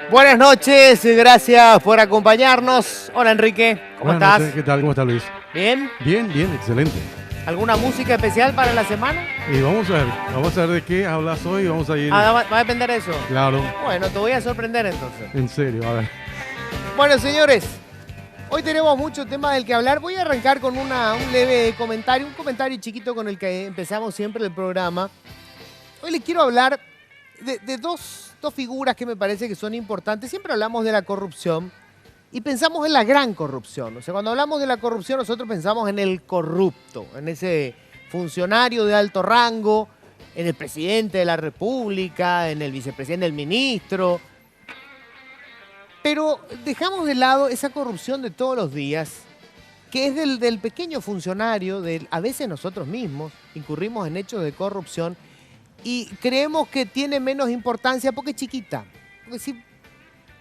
Buenas noches, gracias por acompañarnos. Hola Enrique, ¿cómo Buenas estás? noches, ¿qué tal? ¿Cómo está Luis? ¿Bien? Bien, bien, excelente. ¿Alguna música especial para la semana? Y vamos a ver de qué hablas hoy, vamos a ir, Va a depender de eso. claro, Bueno, te voy a sorprender entonces. en serio, a ver. Bueno, señores, hoy tenemos mucho tema del que hablar. Voy a arrancar con un leve comentario, un comentario chiquito con el que empezamos siempre el programa. Hoy les quiero hablar de dos figuras que me parece que son importantes. Siempre hablamos de la corrupción y pensamos en la gran corrupción. O sea, cuando hablamos de la corrupción, nosotros pensamos en el corrupto, en ese funcionario de alto rango, en el presidente de la República, en el vicepresidente, el ministro. Pero dejamos de lado esa corrupción de todos los días, que es del pequeño funcionario, a veces nosotros mismos incurrimos en hechos de corrupción y creemos que tiene menos importancia porque es chiquita. Porque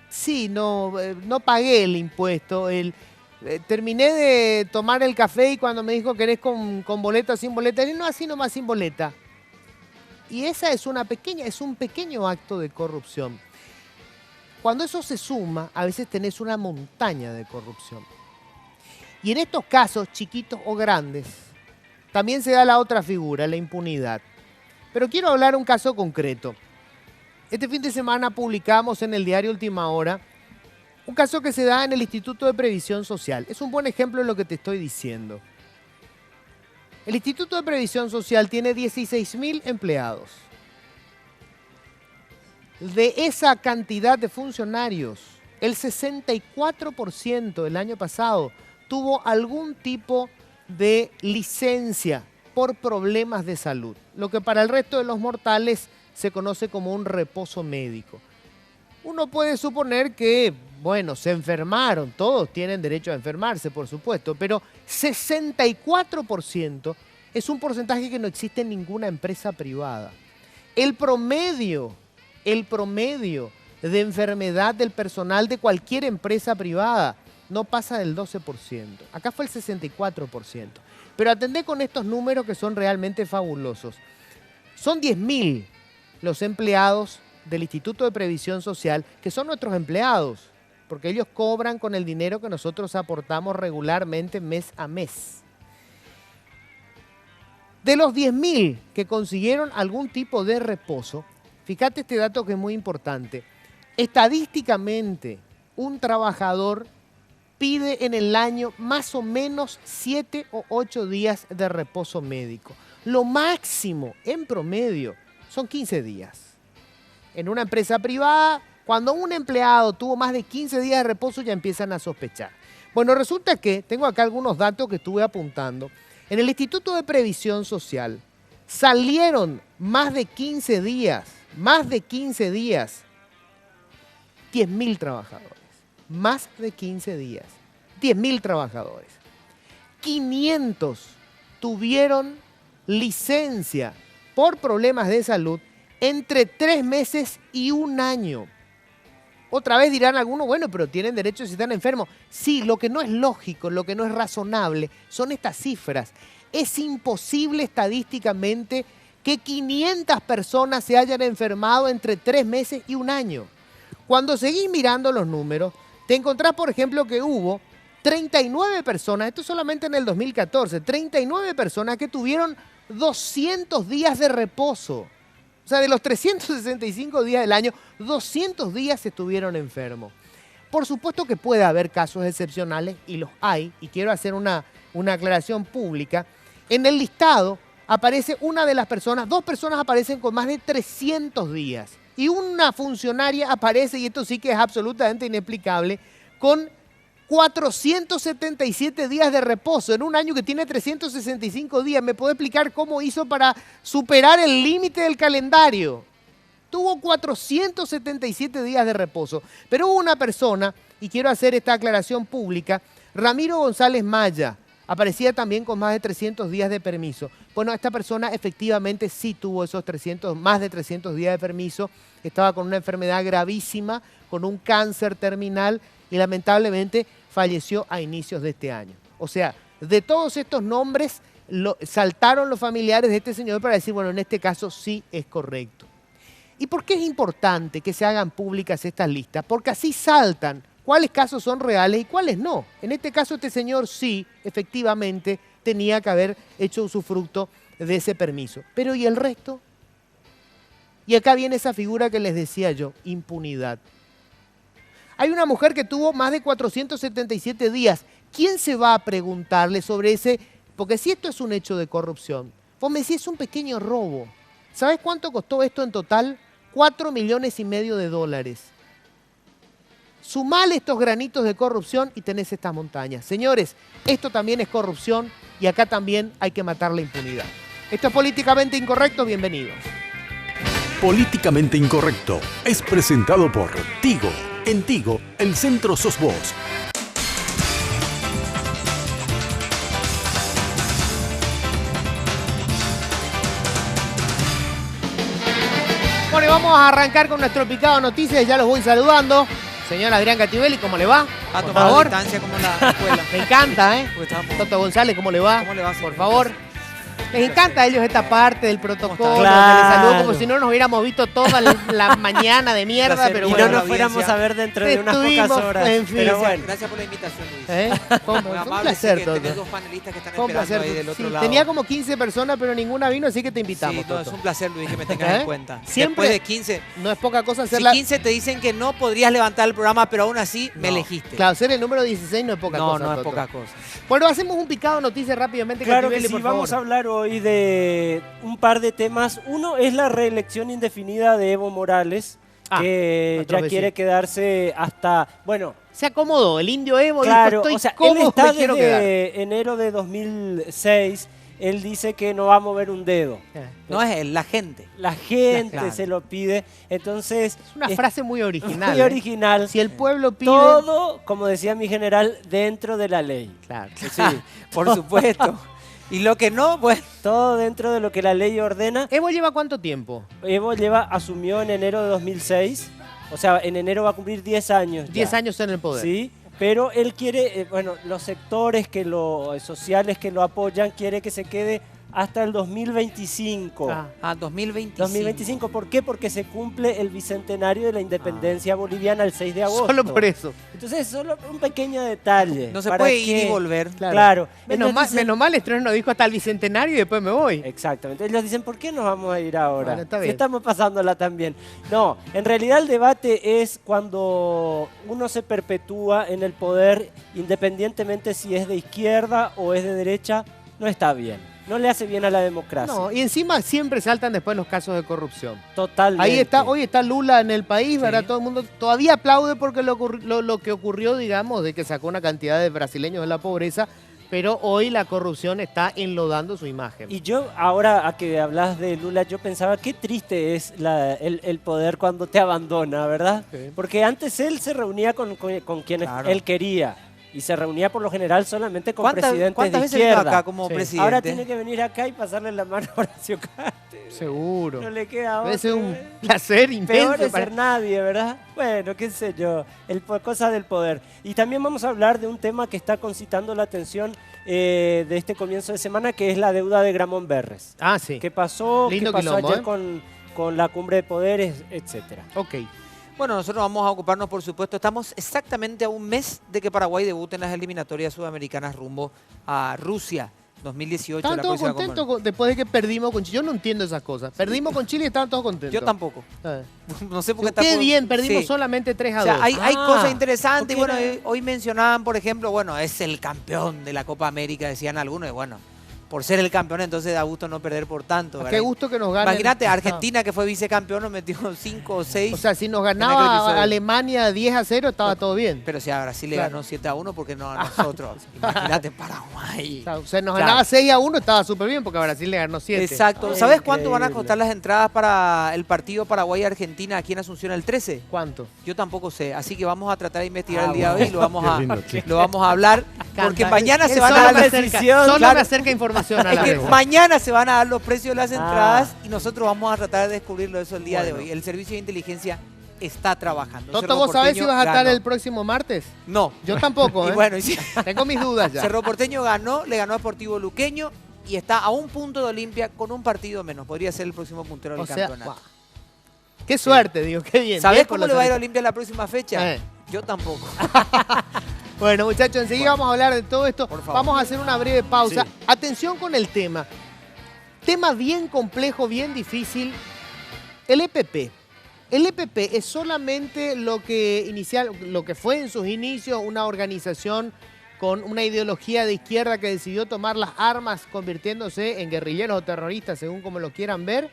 sí, no pagué el impuesto, terminé de tomar el café y cuando me dijo querés con boleta o sin boleta, le dije, no, así nomás sin boleta. Y esa es un pequeño acto de corrupción. Cuando eso se suma, a veces tenés una montaña de corrupción. Y en estos casos, chiquitos o grandes, también se da la otra figura, la impunidad. Pero quiero hablar de un caso concreto. Este fin de semana publicamos en el diario Última Hora un caso que se da en el Instituto de Previsión Social. Es un buen ejemplo de lo que te estoy diciendo. El Instituto de Previsión Social tiene 16.000 empleados. De esa cantidad de funcionarios, el 64% el año pasado tuvo algún tipo de licencia por problemas de salud, lo que para el resto de los mortales se conoce como un reposo médico. Uno puede suponer que, bueno, se enfermaron, todos tienen derecho a enfermarse, por supuesto, pero 64% es un porcentaje que no existe en ninguna empresa privada. El promedio de enfermedad del personal de cualquier empresa privada no pasa del 12%. Acá fue el 64%. Pero atendé con estos números que son realmente fabulosos. Son 10.000 los empleados del Instituto de Previsión Social, que son nuestros empleados, porque ellos cobran con el dinero que nosotros aportamos regularmente mes a mes. De los 10.000 que consiguieron algún tipo de reposo, fíjate este dato que es muy importante. Estadísticamente, un trabajador pide en el año más o menos 7 o 8 días de reposo médico. Lo máximo, en promedio, son 15 días. En una empresa privada, cuando un empleado tuvo más de 15 días de reposo, ya empiezan a sospechar. Bueno, resulta que, tengo acá algunos datos que estuve apuntando. En el Instituto de Previsión Social salieron más de 15 días, 10.000 trabajadores. Más de 15 días, 10.000 trabajadores. 500 tuvieron licencia por problemas de salud entre 3 meses y 1 año. Otra vez dirán algunos, bueno, pero tienen derecho si están enfermos. Sí, lo que no es lógico, lo que no es razonable son estas cifras. Es imposible estadísticamente que 500 personas se hayan enfermado entre 3 meses y 1 año. Cuando seguís mirando los números, te encontrás, por ejemplo, que hubo 39 personas, esto solamente en el 2014, 39 personas que tuvieron 200 días de reposo. O sea, de los 365 días del año, 200 días estuvieron enfermos. Por supuesto que puede haber casos excepcionales, y los hay, y quiero hacer una aclaración pública. En el listado aparece una de las personas, 2 personas aparecen con más de 300 días. Y una funcionaria aparece, y esto sí que es absolutamente inexplicable, con 477 días de reposo en un año que tiene 365 días. ¿Me puede explicar cómo hizo para superar el límite del calendario? Tuvo 477 días de reposo. Pero hubo una persona, y quiero hacer esta aclaración pública, Ramiro González Maya, aparecía también con más de 300 días de permiso. Bueno, esta persona efectivamente sí tuvo esos más de 300 días de permiso. Estaba con una enfermedad gravísima, con un cáncer terminal y lamentablemente falleció a inicios de este año. O sea, de todos estos nombres saltaron los familiares de este señor para decir, bueno, en este caso sí es correcto. ¿Y por qué es importante que se hagan públicas estas listas? Porque así saltan cuáles casos son reales y cuáles no. En este caso, este señor sí, efectivamente, tenía que haber hecho usufructo de ese permiso. Pero ¿y el resto? Y acá viene esa figura que les decía yo, impunidad. Hay una mujer que tuvo más de 477 días. ¿Quién se va a preguntarle sobre ese? Porque si esto es un hecho de corrupción, vos me decís, es un pequeño robo. ¿Sabés cuánto costó esto en total? 4,5 millones de dólares. Sumale estos granitos de corrupción y tenés estas montañas. Señores, esto también es corrupción y acá también hay que matar la impunidad. Esto es Políticamente Incorrecto, bienvenidos. Políticamente Incorrecto es presentado por Tigo. En Tigo, el centro sos vos. Bueno, y vamos a arrancar con nuestro picado de noticias. Ya los voy saludando. Señor Adrián Gativelli, ¿cómo le va? Ha Por tomado favor. distancia como la escuela. Me encanta, ¿eh? Porque estábamos- Toto González, ¿cómo le va? ¿Cómo le va, Por señor? favor. Les encanta a ellos esta parte del protocolo. está? Que les saludo Claro. como si no nos hubiéramos visto toda la mañana de mierda, Placer. pero Y bueno. no nos la fuéramos audiencia. a ver dentro de unas Estuvimos, pocas horas. en fin. Pero bueno, Gracias por la invitación, Luis. Fue Muy un amable, placer, sé que tenés Toto. dos panelistas que están Fue un esperando placer. ahí del otro Sí, lado. tenía como 15 personas, pero ninguna vino, así que te Sí, invitamos, no, es Toto. un placer, Luis, que me tengas ¿Eh? en cuenta. Siempre- Después de 15, No es poca cosa si hacer la... 15 te dicen que no podrías levantar el programa, pero aún así me No. elegiste. Claro, ser el número 16 no es poca no, cosa, no es Toto. poca cosa. Bueno, hacemos un picado de noticias rápidamente. claro que Gativelli, sí, por vamos a favor. hablar hoy de un par de temas. Uno es la reelección indefinida de Evo Morales, que otro ya vecino. quiere quedarse hasta, bueno, Se acomodó, el indio Evo claro, dijo, o estoy sea, él cómodo, está me quiero quedar. desde enero de 2006, él dice que no va a mover un dedo. No es él, la gente. La gente Claro. se lo pide, entonces... Es una frase muy original. muy ¿eh? original. Si el pueblo pide... Todo, como decía mi general, dentro de la ley. Claro. Sí, Por supuesto. Y lo que no, pues, todo dentro de lo que la ley ordena. ¿Evo lleva cuánto tiempo? Evo asumió en enero de 2006, o sea, en enero va a cumplir 10 años. 10 ya. años en el poder. Sí, pero él quiere, bueno, los sectores sociales que lo apoyan, quiere que se quede hasta el 2025. Ah. 2025. 2025, ¿por qué? Porque se cumple el bicentenario de la independencia boliviana el 6 de agosto. Solo por eso. Entonces, solo un pequeño detalle. No se para puede ir que- y volver. Claro. Menos Ellos mal, dicen- menos mal, Estreno nos dijo hasta el bicentenario y después me voy. Exactamente. Ellos dicen, ¿por qué nos vamos a ir ahora? Bueno, está Si bien. estamos pasándola también. No, en realidad el debate es cuando uno se perpetúa en el poder, independientemente si es de izquierda o es de derecha, no está bien. No le hace bien a la democracia. No, y encima siempre saltan después los casos de corrupción. Totalmente. Ahí está, hoy está Lula en el país, ¿verdad? Sí. Todo el mundo todavía aplaude porque lo que ocurrió, digamos, de que sacó una cantidad de brasileños de la pobreza, pero hoy la corrupción está enlodando su imagen. Y yo, ahora a que hablas de Lula, yo pensaba qué triste es el poder cuando te abandona, ¿verdad? Sí. Porque antes él se reunía con quienes Claro. él quería. Y se reunía por lo general solamente con presidentes ¿Cuántas de veces vino izquierda. acá como Sí. presidente? Ahora tiene que venir acá y pasarle la mano a Horacio Cartes. Seguro. No le queda otra. Debe ser un placer intenso. Peor es para- ser nadie, ¿verdad? Bueno, qué sé yo, cosa del poder. Y también vamos a hablar de un tema que está concitando la atención de este comienzo de semana, que es la deuda de Gramón Berres. Ah, sí. ¿Qué pasó? Lindo ¿Qué pasó quilombo, ayer ¿eh? con la cumbre de poderes, etcétera? Ok. Bueno, nosotros vamos a ocuparnos, por supuesto. Estamos exactamente a un mes de que Paraguay debute en las eliminatorias sudamericanas rumbo a Rusia 2018. Estaban la todos próxima contentos Copa. después de que perdimos con Chile. Yo no entiendo esas cosas. Perdimos con Chile y estaban todos contentos. Yo tampoco. Ah. No sé por qué Qué está- bien, perdimos Sí. solamente 3-2. O sea, hay Ah, cosas interesantes. Y porque bueno, era- hoy mencionaban, por ejemplo, bueno, es el campeón de la Copa América, decían algunos. Y bueno, por ser el campeón, entonces da gusto no perder por tanto. Qué ¿verdad? gusto que nos ganen. Imagínate, Argentina, que fue vicecampeón, nos metió 5 o 6. O sea, si nos aquel ganaba episodio. Alemania 10-0, estaba todo bien. Pero si a Brasil le Claro. ganó 7-1, porque no a nosotros? Imagínate, Paraguay. O sea, nos Claro. ganaba 6-1, estaba súper bien porque a Brasil le ganó 7. Exacto. Ah, ¿Sabes cuánto van a increíble. costar las entradas para el partido Paraguay-Argentina aquí en Asunción el 13? ¿Cuánto? Yo tampoco sé, así que vamos a tratar de investigar Ah, el día de hoy y lo vamos, Qué lindo, sí. lo vamos a hablar, porque Canta. mañana se Él van a solo dar me las acerca- decisión, Solo claro. me acerca información a Es la que mesa. mañana se van a dar los precios de las entradas Ah. y nosotros vamos a tratar de descubrirlo eso el día Bueno. de hoy. El servicio de inteligencia está trabajando. Toto, Cerro ¿vos sabés si Porteño vas a estar ganó. el próximo martes? No. Yo tampoco, Y ¿eh? bueno, y sí. Tengo mis dudas ya. Cerro Porteño ganó, le ganó a Sportivo Luqueño y está a un punto de Olimpia con un partido menos. Podría ser el próximo puntero del O sea, campeonato. Qué suerte, digo, qué bien. ¿Sabés Bien por cómo los le va a ir a Olimpia. Olimpia la próxima fecha? Eh. Yo tampoco. Bueno, muchachos, enseguida vamos a hablar de todo esto. Por favor. Vamos a hacer una breve pausa. Sí. Atención con el tema. Tema bien complejo, bien difícil. El EPP. El EPP es solamente lo que fue en sus inicios una organización con una ideología de izquierda que decidió tomar las armas convirtiéndose en guerrilleros o terroristas, según como lo quieran ver,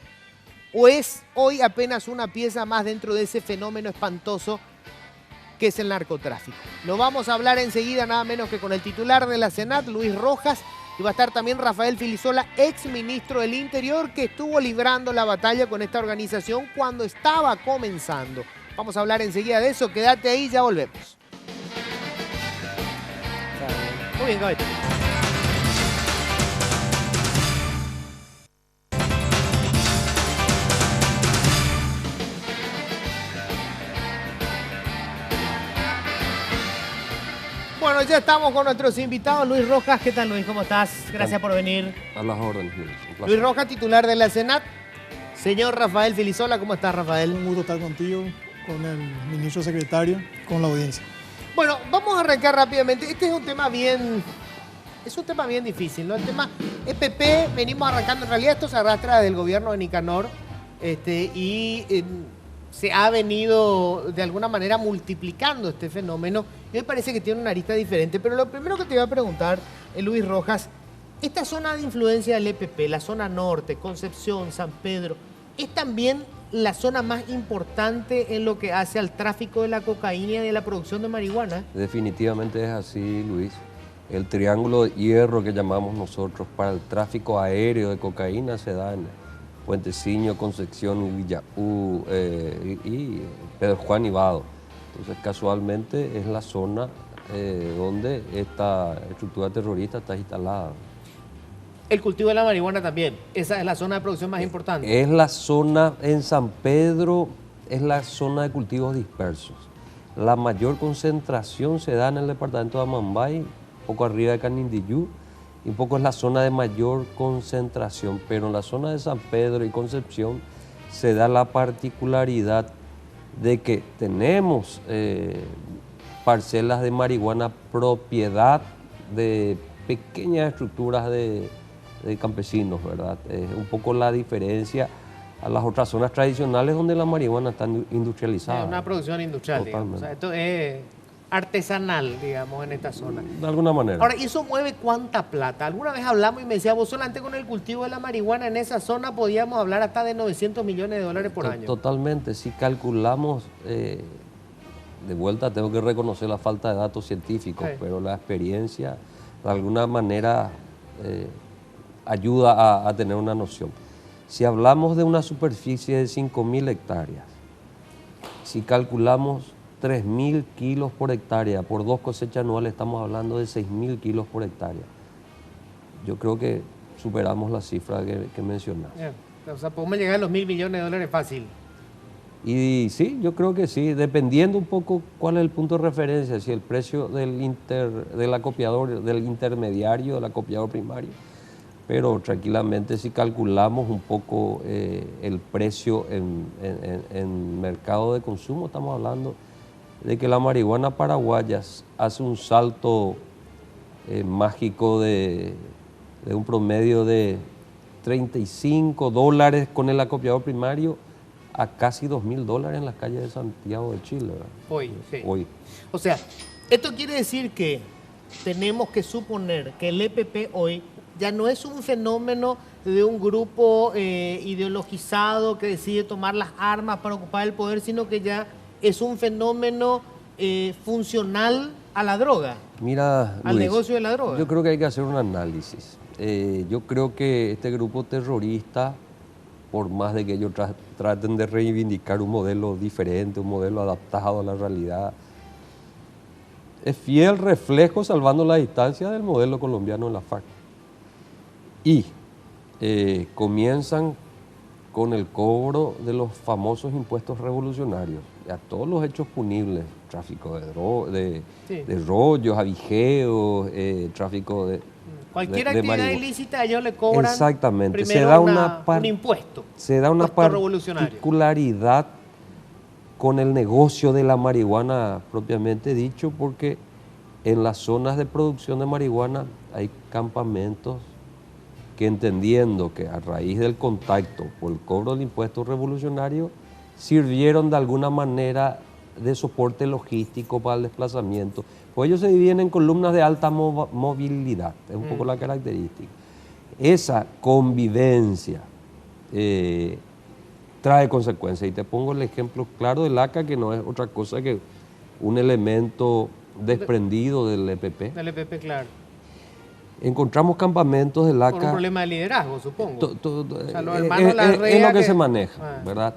o es hoy apenas una pieza más dentro de ese fenómeno espantoso que es el narcotráfico. Lo vamos a hablar enseguida, nada menos que con el titular de la Senat, Luis Rojas, y va a estar también Rafael Filisola, ex ministro del Interior, que estuvo librando la batalla con esta organización cuando estaba comenzando. Vamos a hablar enseguida de eso, quédate ahí, ya volvemos. Muy bien, Gabete. Bueno, ya estamos con nuestros invitados. Luis Rojas, ¿qué tal, Luis? ¿Cómo estás? Gracias por venir. A las órdenes, Luis. Un placer. Luis Rojas, titular de la Senat. Señor Rafael Filisola, ¿cómo estás, Rafael? Un gusto estar contigo, con el ministro secretario, con la audiencia. Bueno, vamos a arrancar rápidamente. Este es un tema bien difícil, ¿no? El tema EPP, venimos arrancando. En realidad esto se arrastra del gobierno de Nicanor se ha venido de alguna manera multiplicando este fenómeno. Y me parece que tiene una arista diferente. Pero lo primero que te voy a preguntar, Luis Rojas, esta zona de influencia del EPP, la zona norte, Concepción, San Pedro, ¿es también la zona más importante en lo que hace al tráfico de la cocaína y de la producción de marihuana? Definitivamente es así, Luis. El triángulo de hierro que llamamos nosotros para el tráfico aéreo de cocaína se da en Puenteciño, Concepción y Villaú y Pedro Juan y Vado. Entonces, casualmente es la zona donde esta estructura terrorista está instalada. El cultivo de la marihuana también. Esa es la zona de producción más importante. Es la zona, en San Pedro, es la zona de cultivos dispersos. La mayor concentración se da en el departamento de Amambay, poco arriba de Canindiyú, y un poco es la zona de mayor concentración, pero en la zona de San Pedro y Concepción se da la particularidad de que tenemos parcelas de marihuana propiedad de pequeñas estructuras de campesinos, ¿verdad? Es un poco la diferencia a las otras zonas tradicionales donde la marihuana está industrializada. Es una producción industrial, digamos. O sea, esto es artesanal, digamos, en esta zona. De alguna manera. Ahora, ¿y eso mueve cuánta plata? Alguna vez hablamos y me decía, vos solamente con el cultivo de la marihuana en esa zona podíamos hablar hasta de 900 millones de dólares por año. Totalmente. Si calculamos, de vuelta tengo que reconocer la falta de datos científicos, Sí. pero la experiencia de alguna manera ayuda a tener una noción. Si hablamos de una superficie de 5.000 hectáreas, si calculamos 3.000 kilos por hectárea, por 2 cosechas anuales estamos hablando de 6.000 kilos por hectárea. Yo creo que superamos la cifra que mencionas. O sea, podemos llegar a los 1.000 millones de dólares fácil. Y sí, yo creo que sí, dependiendo un poco cuál es el punto de referencia, si el precio del acopiador, del intermediario, del acopiador primario. Pero tranquilamente si calculamos un poco el precio en mercado de consumo, estamos hablando de que la marihuana paraguaya hace un salto mágico de un promedio de $35 con el acopiador primario a casi $2.000 en las calles de Santiago de Chile, ¿verdad? Hoy, sí. Hoy. O sea, esto quiere decir que tenemos que suponer que el EPP hoy ya no es un fenómeno de un grupo ideologizado que decide tomar las armas para ocupar el poder, sino que ya es un fenómeno funcional a la droga, Mira, al Luis, negocio de la droga. yo creo que hay que hacer un análisis. Yo creo que este grupo terrorista, por más de que ellos traten de reivindicar un modelo diferente, un modelo adaptado a la realidad, es fiel reflejo, salvando la distancia, del modelo colombiano en la FARC. Y comienzan con el cobro de los famosos impuestos revolucionarios, a todos los hechos punibles, tráfico de rollos, avijeos, tráfico de... Cualquier de actividad marihuana. ilícita ellos le cobran Exactamente. primero se da un impuesto. Se da una impuesto revolucionario. particularidad con el negocio de la marihuana propiamente dicho, porque en las zonas de producción de marihuana hay campamentos que, entendiendo que a raíz del contacto por el cobro del impuesto revolucionario, sirvieron de alguna manera de soporte logístico para el desplazamiento. Pues ellos se dividen en columnas de alta movilidad, es un poco la característica. Esa convivencia trae consecuencias. Y te pongo el ejemplo claro del ACA, que no es otra cosa que un elemento desprendido del EPP. Del EPP, claro. Encontramos campamentos del ACA. Por un problema de liderazgo, supongo. O sea, los hermanos Larrea es lo que que se maneja, ¿verdad?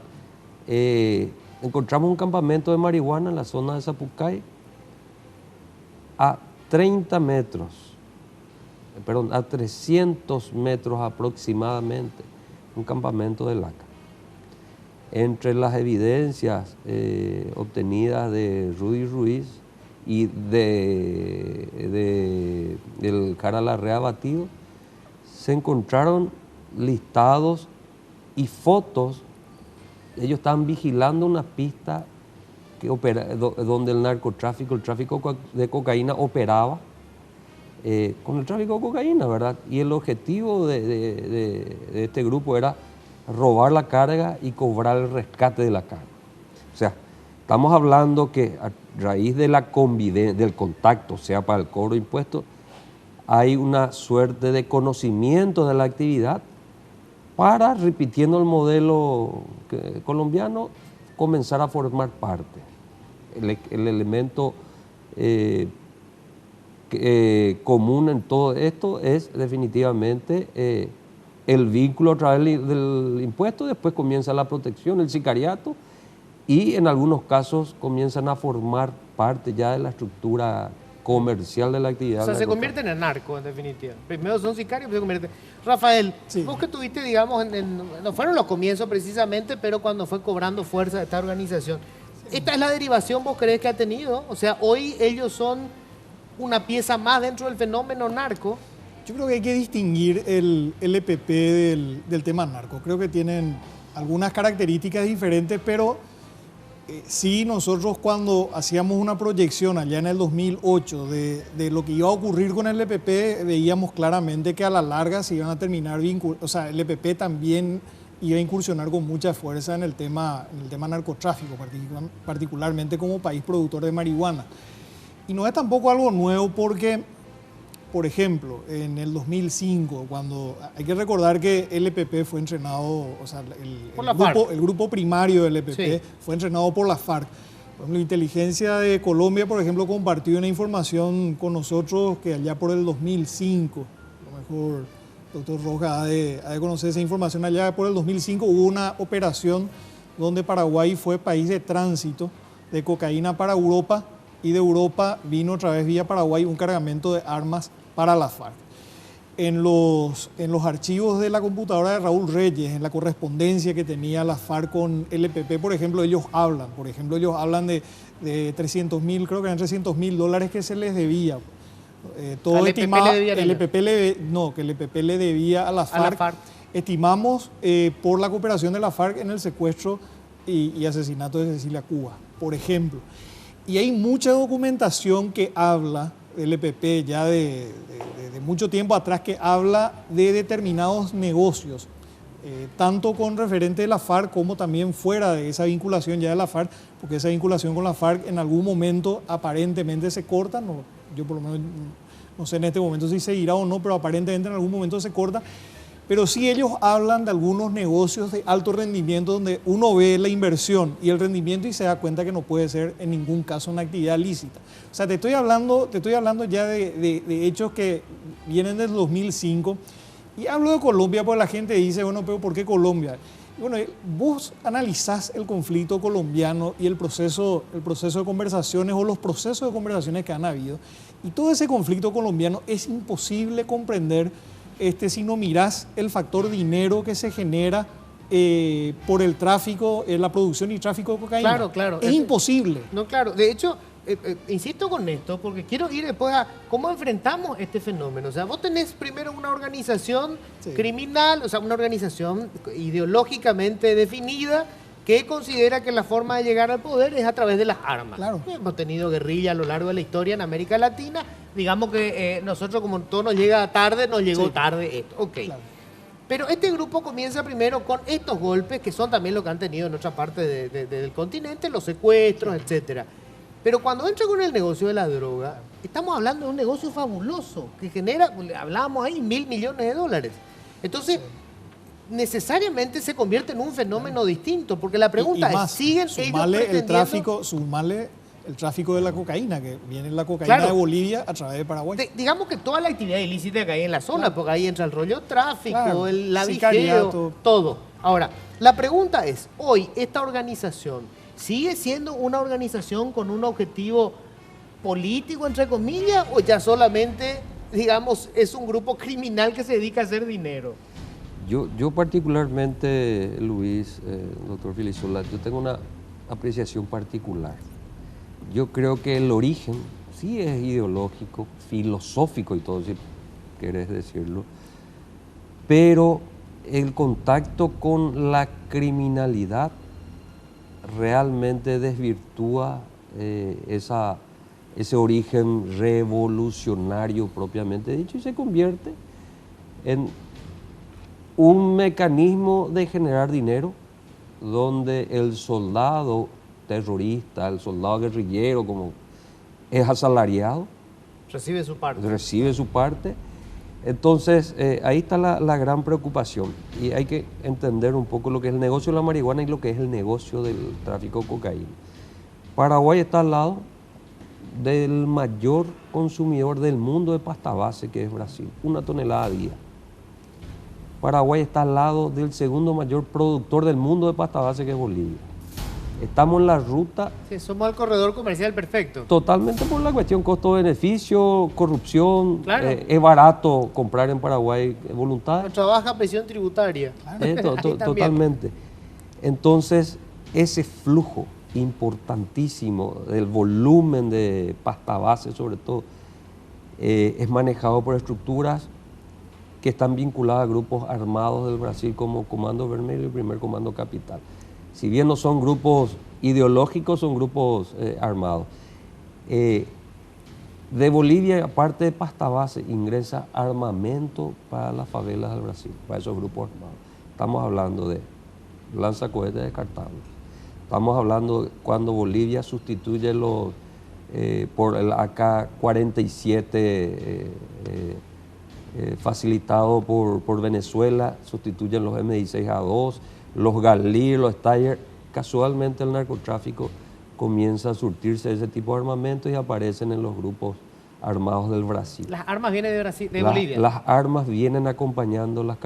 Encontramos un campamento de marihuana en la zona de Zapucay a 30 metros, perdón, a 300 metros aproximadamente, un campamento del ACA. Entre las evidencias obtenidas de Rudy Ruiz y del Cara Larrea abatido, se encontraron listados y fotos. Ellos estaban vigilando una pista donde el narcotráfico, el tráfico de cocaína operaba con el tráfico de cocaína, ¿verdad? Y el objetivo de este grupo era robar la carga y cobrar el rescate de la carga. O sea, estamos hablando que a raíz de la del contacto, sea para el cobro de impuestos, hay una suerte de conocimiento de la actividad para, repitiendo el modelo colombiano, comenzar a formar parte. El elemento común en todo esto es definitivamente el vínculo a través del impuesto, después comienza la protección, el sicariato, y en algunos casos comienzan a formar parte ya de la estructura comercial de la actividad. O sea, se convierten en narcos, en definitiva. Primero son sicarios, pero se convierten. Rafael, Sí. vos que tuviste, digamos, no fueron los comienzos precisamente, pero cuando fue cobrando fuerza esta organización. ¿Esta es la derivación, vos crees, que ha tenido? O sea, hoy ellos son una pieza más dentro del fenómeno narco. Yo creo que hay que distinguir el EPP del tema narco. Creo que tienen algunas características diferentes, pero sí, nosotros cuando hacíamos una proyección allá en el 2008 de lo que iba a ocurrir con el EPP, veíamos claramente que a la larga se iban a terminar o sea, el EPP también iba a incursionar con mucha fuerza en el tema narcotráfico, particularmente como país productor de marihuana. Y no es tampoco algo nuevo porque, por ejemplo, en el 2005, cuando hay que recordar que el EPP fue entrenado, o sea, el grupo primario del EPP Sí. fue entrenado por la FARC. Por ejemplo, la inteligencia de Colombia, por ejemplo, compartió una información con nosotros que allá por el 2005, a lo mejor el doctor Roja ha de conocer esa información, allá por el 2005 hubo una operación donde Paraguay fue país de tránsito de cocaína para Europa, y de Europa vino otra vez vía Paraguay un cargamento de armas para la FARC. En los archivos de la computadora de Raúl Reyes, en la correspondencia que tenía la FARC con el EPP, por ejemplo, ellos hablan de 300.000, creo que eran $300.000 que se les debía. Todo ¿Al estimaba, EPP le debían ellos? que el EPP le debía a la FARC. Estimamos por la cooperación de la FARC en el secuestro y asesinato de Cecilia Cuba, por ejemplo. Y hay mucha documentación que habla del EPP ya de mucho tiempo atrás, que habla de determinados negocios, tanto con referente de la FARC como también fuera de esa vinculación ya de la FARC, porque esa vinculación con la FARC en algún momento aparentemente se corta, yo por lo menos no sé en este momento si seguirá o no, pero aparentemente en algún momento se corta. Pero sí ellos hablan de algunos negocios de alto rendimiento donde uno ve la inversión y el rendimiento y se da cuenta que no puede ser en ningún caso una actividad lícita. O sea, te estoy hablando ya de hechos que vienen del 2005. Y hablo de Colombia porque la gente dice, bueno, pero ¿por qué Colombia? Y bueno, vos analizás el conflicto colombiano y el proceso de conversaciones o los procesos de conversaciones que han habido. Y todo ese conflicto colombiano es imposible comprender si no mirás el factor dinero que se genera por el tráfico, la producción y tráfico de cocaína. Claro. Es imposible. No, claro. De hecho, insisto con esto porque quiero ir después a cómo enfrentamos este fenómeno. O sea, vos tenés primero una organización Sí. criminal, o sea, una organización ideológicamente definida que considera que la forma de llegar al poder es a través de las armas. Claro. Hemos tenido guerrilla a lo largo de la historia en América Latina. Digamos que nosotros, como todo nos llega tarde, nos llegó tarde esto. Ok. Claro. Pero este grupo comienza primero con estos golpes, que son también lo que han tenido en otra parte del continente, los secuestros, etcétera. Pero cuando entra con el negocio de la droga, estamos hablando de un negocio fabuloso, que genera, hablábamos ahí, $1.000 millones. Entonces, necesariamente se convierte en un fenómeno distinto, porque la pregunta es, ¿siguen ellos pretendiendo? Sumarle el tráfico de la cocaína, que viene la cocaína de Bolivia a través de Paraguay. Digamos que toda la actividad ilícita que hay en la zona, porque ahí entra el rollo tráfico, el sicariato, lavijeo, todo. Ahora, la pregunta es, hoy esta organización sigue siendo una organización con un objetivo político, entre comillas, o ya solamente, digamos, es un grupo criminal que se dedica a hacer dinero. Yo particularmente, Luis, doctor Filisola, yo tengo una apreciación particular. Yo creo que el origen sí es ideológico, filosófico y todo, si querés decirlo, pero el contacto con la criminalidad realmente desvirtúa ese origen revolucionario propiamente dicho y se convierte en un mecanismo de generar dinero donde el soldado terrorista, el soldado guerrillero, como es asalariado, recibe su parte. Entonces, ahí está la gran preocupación y hay que entender un poco lo que es el negocio de la marihuana y lo que es el negocio del tráfico de cocaína. Paraguay está al lado del mayor consumidor del mundo de pasta base, que es Brasil, 1 tonelada al día. Paraguay está al lado del segundo mayor productor del mundo de pasta base, que es Bolivia. Estamos en la ruta... Sí, somos el corredor comercial perfecto. Totalmente por la cuestión costo-beneficio, corrupción. Claro. Es barato comprar en Paraguay voluntad. Nuestra baja presión tributaria. Totalmente. Entonces, ese flujo importantísimo del volumen de pasta base, sobre todo, es manejado por estructuras que están vinculadas a grupos armados del Brasil como Comando Vermelho y Primer Comando Capital. Si bien no son grupos ideológicos, son grupos armados. De Bolivia, aparte de pasta base, ingresa armamento para las favelas del Brasil, para esos grupos armados. Estamos hablando de lanzacohetes descartables. Estamos hablando de cuando Bolivia sustituye por el AK-47 facilitado por Venezuela, sustituyen los M16A2, los Galir, los Steyr. Casualmente el narcotráfico comienza a surtirse de ese tipo de armamentos y aparecen en los grupos armados del Brasil. ¿Las armas vienen de Brasil, de Bolivia? Las armas vienen acompañando los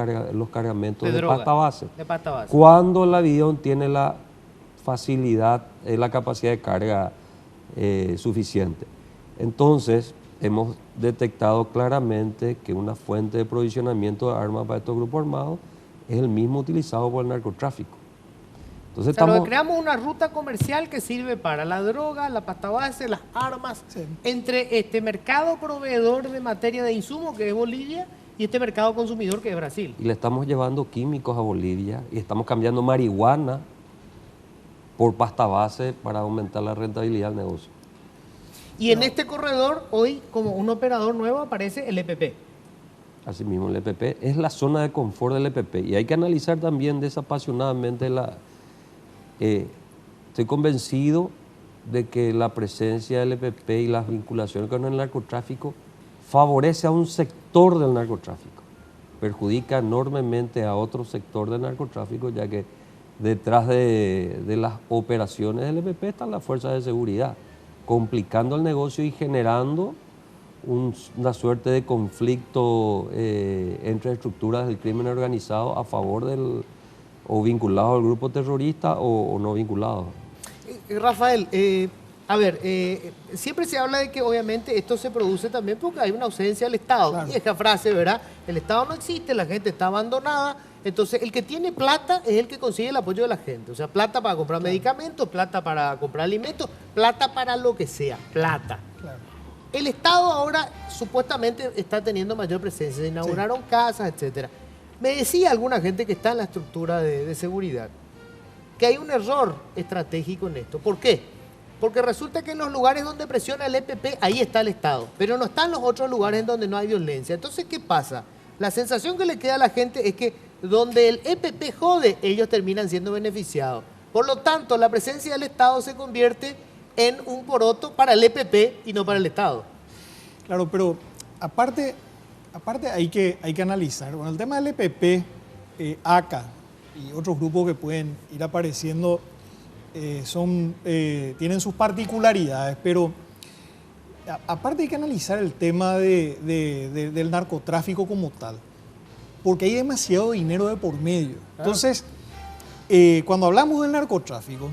cargamentos de pasta base. Cuando el avión tiene la facilidad, la capacidad de carga suficiente. Entonces, hemos detectado claramente que una fuente de provisionamiento de armas para estos grupos armados es el mismo utilizado por el narcotráfico. Entonces, creamos una ruta comercial que sirve para la droga, la pasta base, las armas, entre este mercado proveedor de materia de insumo, que es Bolivia, y este mercado consumidor, que es Brasil. Y le estamos llevando químicos a Bolivia y estamos cambiando marihuana por pasta base para aumentar la rentabilidad del negocio. Y en este corredor, hoy, como un operador nuevo, aparece el EPP. Así mismo, el EPP es la zona de confort del EPP. Y hay que analizar también desapasionadamente estoy convencido de que la presencia del EPP y las vinculaciones con el narcotráfico favorece a un sector del narcotráfico. Perjudica enormemente a otro sector del narcotráfico, ya que detrás de las operaciones del EPP están las fuerzas de seguridad, complicando el negocio y generando una suerte de conflicto entre estructuras del crimen organizado a favor o vinculados al grupo terrorista o no vinculados. Rafael, siempre se habla de que obviamente esto se produce también porque hay una ausencia del Estado. Claro. Y esta frase, ¿verdad? El Estado no existe, la gente está abandonada. Entonces, el que tiene plata es el que consigue el apoyo de la gente. O sea, plata para comprar medicamentos, plata para comprar alimentos, plata para lo que sea, plata. Claro. El Estado ahora supuestamente está teniendo mayor presencia, se inauguraron casas, etcétera. Me decía alguna gente que está en la estructura de seguridad que hay un error estratégico en esto. ¿Por qué? Porque resulta que en los lugares donde presiona el EPP, ahí está el Estado, pero no están los otros lugares en donde no hay violencia. Entonces, ¿qué pasa? La sensación que le queda a la gente es que donde el EPP jode, ellos terminan siendo beneficiados. Por lo tanto, la presencia del Estado se convierte en un poroto para el EPP y no para el Estado. Claro, pero aparte hay que analizar. Bueno, el tema del EPP, ACA y otros grupos que pueden ir apareciendo tienen sus particularidades, pero aparte hay que analizar el tema del narcotráfico como tal, porque hay demasiado dinero de por medio. Entonces, cuando hablamos del narcotráfico,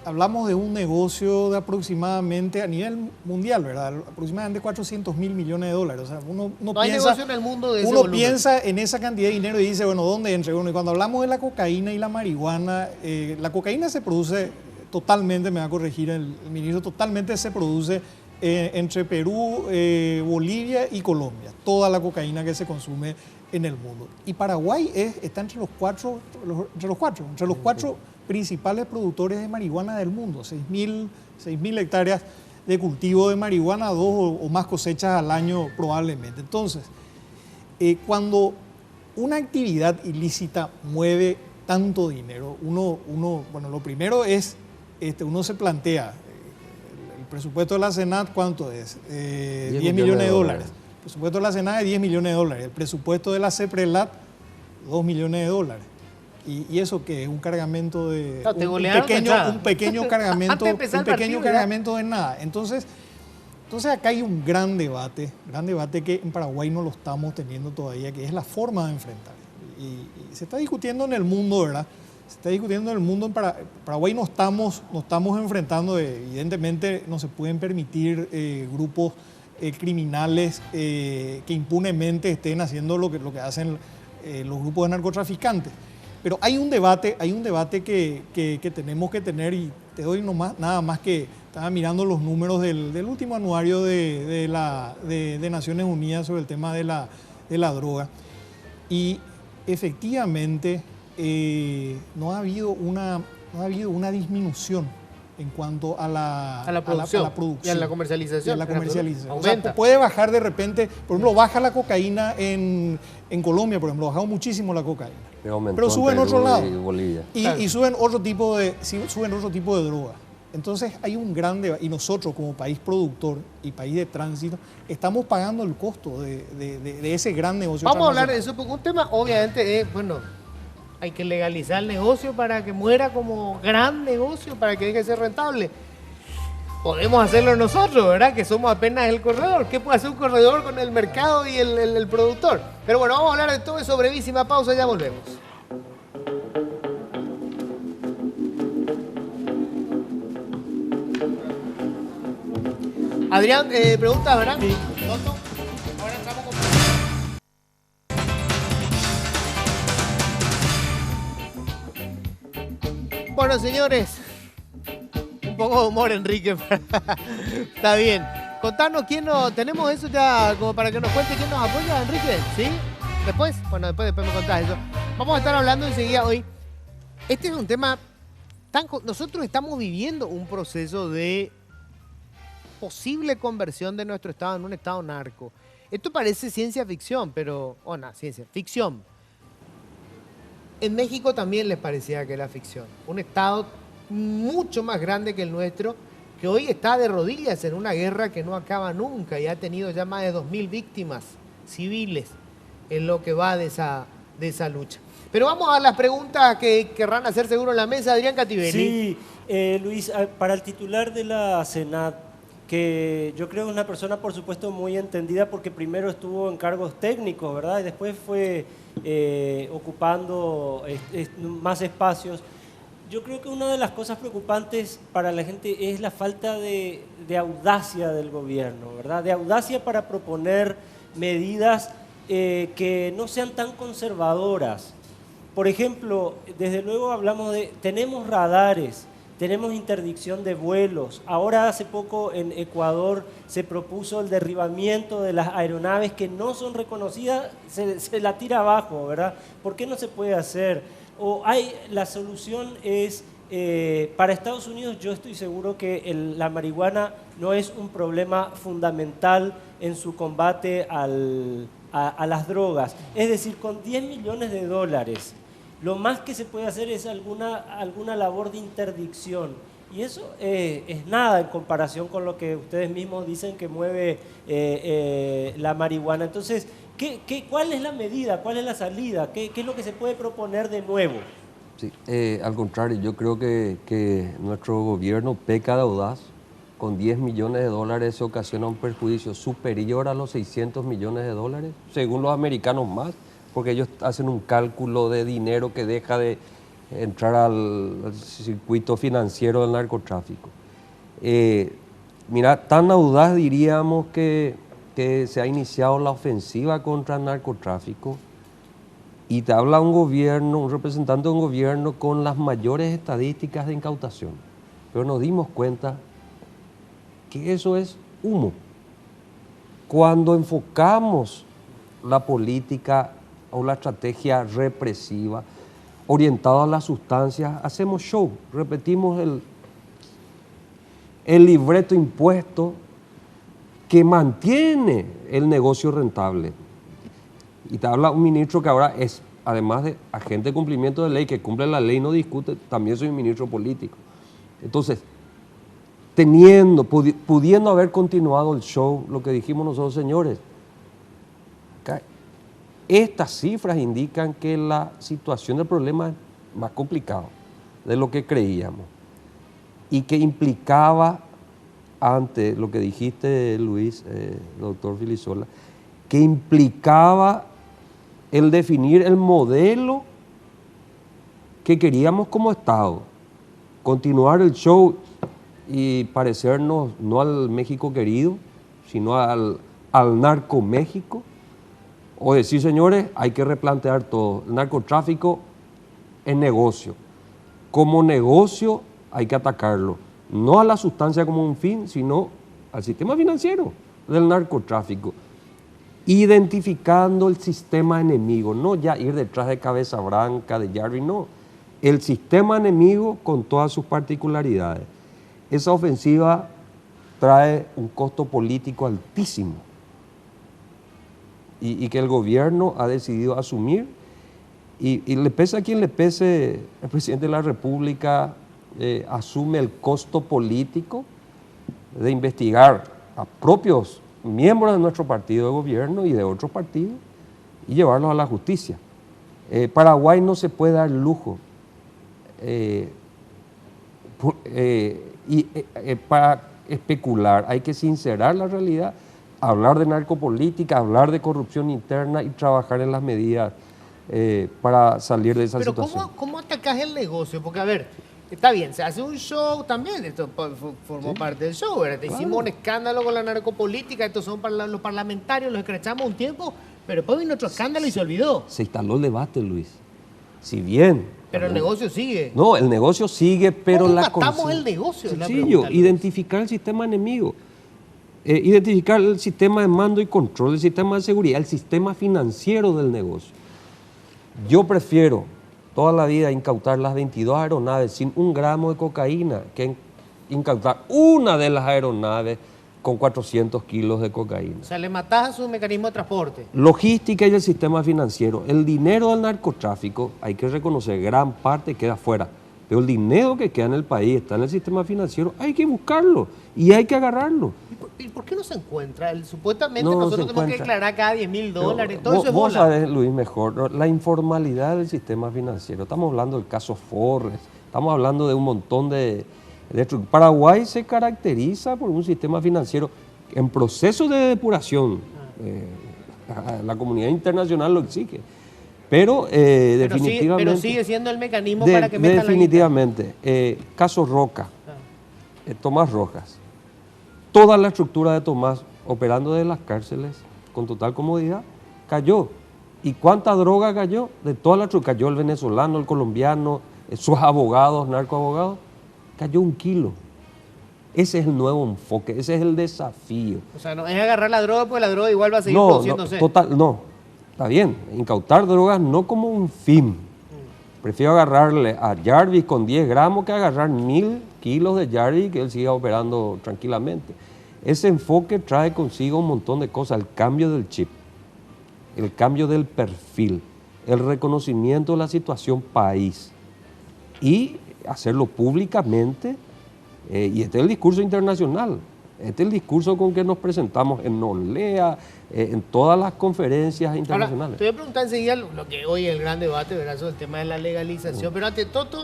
hablamos de un negocio de aproximadamente, a nivel mundial, ¿verdad? Aproximadamente 400 mil millones de dólares. O sea, uno no hay negocio en el mundo de ese uno volumen. piensa en esa cantidad de dinero y dice, bueno, ¿dónde entra? Bueno, y cuando hablamos de la cocaína y la marihuana, la cocaína se produce totalmente, me va a corregir el ministro, totalmente se produce entre Perú, Bolivia y Colombia. Toda la cocaína que se consume en el mundo. Y Paraguay está entre los cuatro principales productores de marihuana del mundo, 6.000 hectáreas de cultivo de marihuana, 2 o más cosechas al año probablemente. Entonces, cuando una actividad ilícita mueve tanto dinero, bueno, lo primero es, uno se plantea, el presupuesto de la Senat, ¿cuánto es? 10 millones de dólares. El presupuesto de la Senat es 10 millones de dólares. El presupuesto de la CEPRELAT, 2 millones de dólares. ¿Y eso qué es? Un cargamento de... No, te un pequeño cargamento de nada. Entonces acá hay un gran debate que en Paraguay no lo estamos teniendo todavía, que es la forma de enfrentar. Y se está discutiendo en el mundo, ¿verdad? Se está discutiendo en el mundo. En Paraguay no estamos enfrentando, evidentemente no se pueden permitir grupos criminales que impunemente estén haciendo lo que hacen los grupos de narcotraficantes. Pero hay un debate que tenemos que tener, y te doy nada más que estaba mirando los números del último anuario de Naciones Unidas sobre el tema de la droga. Y efectivamente no ha habido una disminución en cuanto a la producción y a la comercialización. O sea, puede bajar de repente, por ejemplo, baja la cocaína en Colombia, por ejemplo, bajado muchísimo la cocaína. Pero sube en otro lado. Y suben otro tipo de droga. Entonces hay un gran debate, y nosotros como país productor y país de tránsito estamos pagando el costo de ese gran negocio. Vamos a hablar de eso, porque un tema obviamente es, bueno, hay que legalizar el negocio para que muera como gran negocio, para que deje de ser rentable. Podemos hacerlo nosotros, ¿verdad? Que somos apenas el corredor. ¿Qué puede hacer un corredor con el mercado y el productor? Pero bueno, vamos a hablar de todo eso. Brevísima pausa, ya volvemos. Adrián, pregunta, ¿verdad? Sí. ¿Tonto? Ahora entramos con... Bueno, señores, un poco de humor, Enrique. Está bien. Contanos quién nos... ¿Tenemos eso ya como para que nos cuente quién nos apoya, Enrique? ¿Sí? ¿Después? Bueno, después me contás eso. Vamos a estar hablando enseguida hoy. Este es un tema nosotros estamos viviendo un proceso de posible conversión de nuestro estado en un estado narco. Esto parece ciencia ficción, pero... ciencia ficción. En México también les parecía que era ficción. Un estado mucho más grande que el nuestro, que hoy está de rodillas en una guerra que no acaba nunca y ha tenido ya más de 2.000 víctimas civiles en lo que va de esa lucha. Pero vamos a las preguntas que querrán hacer seguro en la mesa. Adrián Cativelli. Sí, Luis, para el titular de la Senat, que yo creo que es una persona, por supuesto, muy entendida porque primero estuvo en cargos técnicos, ¿verdad? Y después fue ocupando más espacios. Yo creo que una de las cosas preocupantes para la gente es la falta de audacia del gobierno, ¿verdad? De audacia para proponer medidas que no sean tan conservadoras. Por ejemplo, desde luego tenemos radares, tenemos interdicción de vuelos. Ahora hace poco en Ecuador se propuso el derribamiento de las aeronaves que no son reconocidas, se la tira abajo, ¿verdad? ¿Por qué no se puede hacer? ¿O la solución es, para Estados Unidos yo estoy seguro que la marihuana no es un problema fundamental en su combate a las drogas? Es decir, con 10 millones de dólares, lo más que se puede hacer es alguna labor de interdicción. Y eso es nada en comparación con lo que ustedes mismos dicen que mueve la marihuana. Entonces, ¿cuál es la medida? ¿Cuál es la salida? ¿Qué es lo que se puede proponer de nuevo? Sí, al contrario, yo creo que nuestro gobierno peca de audaz. Con 10 millones de dólares se ocasiona un perjuicio superior a los 600 millones de dólares, según los americanos más, porque ellos hacen un cálculo de dinero que deja de entrar al circuito financiero del narcotráfico. Mira, tan audaz diríamos que se ha iniciado la ofensiva contra el narcotráfico, y te habla un representante de un gobierno con las mayores estadísticas de incautación. Pero nos dimos cuenta que eso es humo. Cuando enfocamos la política o la estrategia represiva orientada a las sustancias, hacemos show, repetimos el libreto impuesto que mantiene el negocio rentable. Y te habla un ministro que ahora es, además de agente de cumplimiento de ley, que cumple la ley y no discute, también soy un ministro político. Entonces, pudiendo haber continuado el show, lo que dijimos nosotros, señores, estas cifras indican que la situación del problema es más complicada de lo que creíamos, y que implicaba, ante lo que dijiste, Luis, doctor Filisola, que implicaba el definir el modelo que queríamos como Estado, continuar el show y parecernos no al México querido, sino al narco México, o decir, señores, hay que replantear todo. El narcotráfico es negocio. Como negocio hay que atacarlo, no a la sustancia como un fin, sino al sistema financiero del narcotráfico, identificando el sistema enemigo, no ya ir detrás de Cabeza Branca, de Jarvis, no, el sistema enemigo con todas sus particularidades. Esa ofensiva trae un costo político altísimo y que el gobierno ha decidido asumir, y le pese a quien le pese, el presidente de la República asume el costo político de investigar a propios miembros de nuestro partido de gobierno y de otros partidos y llevarlos a la justicia. Paraguay no se puede dar lujo para especular. Hay que sincerar la realidad, hablar de narcopolítica, hablar de corrupción interna y trabajar en las medidas para salir de esa situación. Pero ¿cómo atacás el negocio? Porque, a ver, está bien, se hace un show también, esto formó parte del show, ¿verdad? Claro. Hicimos un escándalo con la narcopolítica, estos son para los parlamentarios, los escrachamos un tiempo, pero después vino otro escándalo y se olvidó. Se instaló el debate, Luis. Si bien... Pero el negocio sigue. No, el negocio sigue, pero ¿Cómo matamos el negocio? Sencillo, identificar el sistema enemigo, identificar el sistema de mando y control, el sistema de seguridad, el sistema financiero del negocio. Yo prefiero toda la vida incautar las 22 aeronaves sin 1 gramo de cocaína que incautar una de las aeronaves con 400 kilos de cocaína. O sea, le matás a su mecanismo de transporte. Logística y el sistema financiero. El dinero del narcotráfico, hay que reconocer, gran parte queda fuera. Pero el dinero que queda en el país, está en el sistema financiero, hay que buscarlo y hay que agarrarlo. ¿Y por qué no se encuentra? Supuestamente nosotros tenemos que declarar cada 10.000 dólares. Todo eso es vos bola. sabés, Luis, mejor, la informalidad del sistema financiero. Estamos hablando del caso Forres, estamos hablando de un montón de... Paraguay se caracteriza por un sistema financiero en proceso de depuración. La comunidad internacional lo exige. Pero definitivamente... Pero sigue siendo el mecanismo para que metan definitivamente. Caso Roca, Tomás Rojas. Toda la estructura de Tomás, operando desde las cárceles con total comodidad, cayó. ¿Y cuánta droga cayó? De toda la estructura. Cayó el venezolano, el colombiano, sus abogados, narcoabogados. Cayó 1 kilo. Ese es el nuevo enfoque, ese es el desafío. O sea, no es agarrar la droga, porque la droga igual va a seguir produciéndose. No, está bien. Incautar drogas no como un fin, Prefiero agarrarle a Jarvis con 10 gramos que agarrar 1000 kilos de Jarvis y que él siga operando tranquilamente. Ese enfoque trae consigo un montón de cosas, el cambio del chip, el cambio del perfil, el reconocimiento de la situación país y hacerlo públicamente. Y este es el discurso internacional, este es el discurso con que nos presentamos en OLEA, en todas las conferencias internacionales. Ahora, te voy a preguntar enseguida lo que hoy es el gran debate, ¿verdad? Sobre el tema de la legalización, pero ante Toto...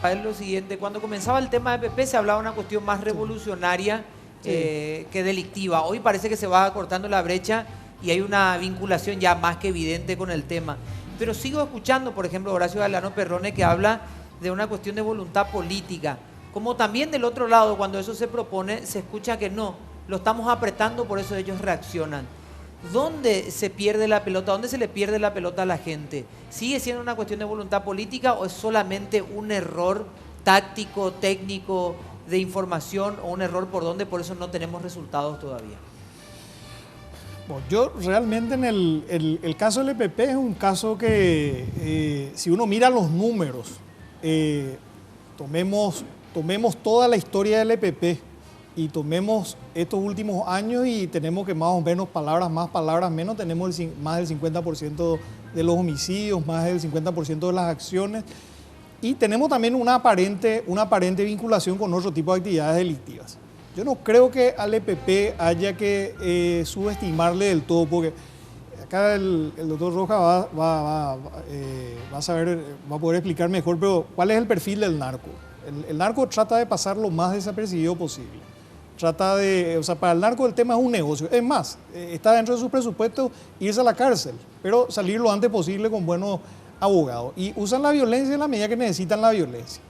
Es lo siguiente, cuando comenzaba el tema de PP se hablaba de una cuestión más revolucionaria que delictiva. Hoy parece que se va acortando la brecha y hay una vinculación ya más que evidente con el tema. Pero sigo escuchando, por ejemplo, Horacio Galeano Perrone, que habla de una cuestión de voluntad política. Como también del otro lado, cuando eso se propone, se escucha que no, lo estamos apretando, por eso ellos reaccionan. ¿Dónde se pierde la pelota? ¿Dónde se le pierde la pelota a la gente? ¿Sigue siendo una cuestión de voluntad política o es solamente un error táctico, técnico, de información o un error por donde por eso no tenemos resultados todavía? Bueno, yo realmente en el caso del EPP es un caso que si uno mira los números, tomemos toda la historia del EPP y tomemos estos últimos años y tenemos que más o menos palabras más, palabras menos, tenemos más del 50% de los homicidios, más del 50% de las acciones y tenemos también una aparente vinculación con otro tipo de actividades delictivas. Yo no creo que al EPP haya que subestimarle del todo, porque acá el doctor Rojas va a poder explicar mejor, pero ¿cuál es el perfil del narco? El narco trata de pasar lo más desapercibido posible. Para el narco el tema es un negocio. Es más, está dentro de sus presupuestos irse a la cárcel, pero salir lo antes posible con buenos abogados. Y usan la violencia en la medida que necesitan la violencia.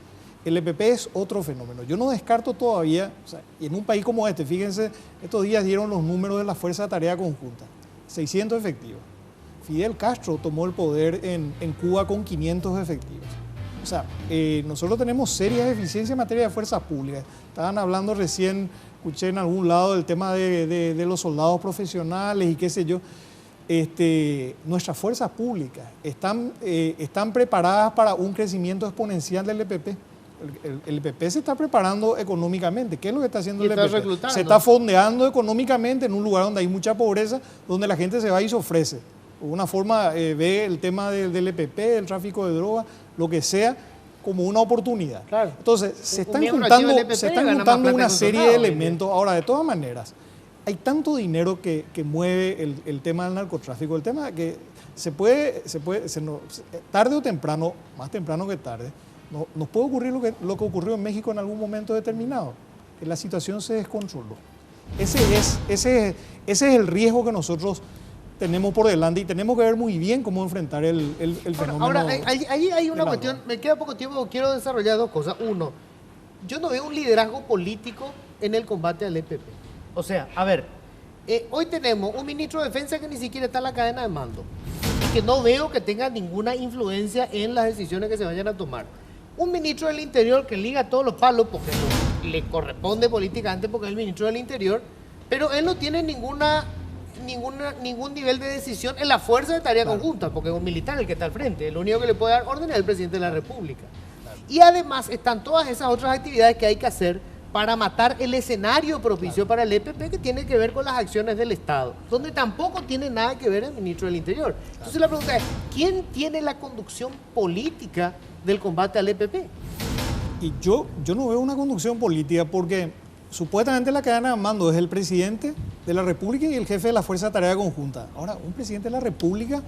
El EPP es otro fenómeno. Yo no descarto todavía, y en un país como este, fíjense, estos días dieron los números de la Fuerza de Tarea Conjunta, 600 efectivos. Fidel Castro tomó el poder en Cuba con 500 efectivos. Nosotros tenemos serias deficiencias en materia de fuerzas públicas. Estaban hablando recién, escuché en algún lado del tema de los soldados profesionales y qué sé yo. Nuestras fuerzas públicas están preparadas para un crecimiento exponencial del EPP. El EPP se está preparando económicamente. ¿Qué es lo que está haciendo el EPP? Se está fondeando económicamente en un lugar donde hay mucha pobreza, donde la gente se va y se ofrece. De una forma ve el tema del EPP, el tráfico de drogas, lo que sea, como una oportunidad. Claro. Entonces, se están juntando una serie de elementos. Ahora, de todas maneras, hay tanto dinero que mueve el tema del narcotráfico, el tema que tarde o temprano, más temprano que tarde, nos puede ocurrir lo que ocurrió en México en algún momento determinado, que la situación se descontroló. Ese es el riesgo que nosotros tenemos por delante y tenemos que ver muy bien cómo enfrentar el fenómeno. Ahora, ahí hay una cuestión, me queda poco tiempo, quiero desarrollar dos cosas. Uno, yo no veo un liderazgo político en el combate al EPP. O sea, a ver, hoy tenemos un ministro de Defensa que ni siquiera está en la cadena de mando y que no veo que tenga ninguna influencia en las decisiones que se vayan a tomar. Un ministro del Interior que liga todos los palos porque le corresponde políticamente porque es el ministro del Interior, pero él no tiene ningún nivel de decisión en la Fuerza de Tarea Conjunta, porque es un militar el que está al frente. El único que le puede dar orden es el presidente de la República. Y además están todas esas otras actividades que hay que hacer para matar el escenario propicio para el EPP, que tiene que ver con las acciones del Estado, donde tampoco tiene nada que ver el ministro del Interior. Entonces la pregunta es, ¿quién tiene la conducción política del combate al EPP? Y yo no veo una conducción política porque supuestamente la cadena de mando es el presidente de la República y el jefe de la Fuerza de Tarea Conjunta. Ahora, un presidente de la República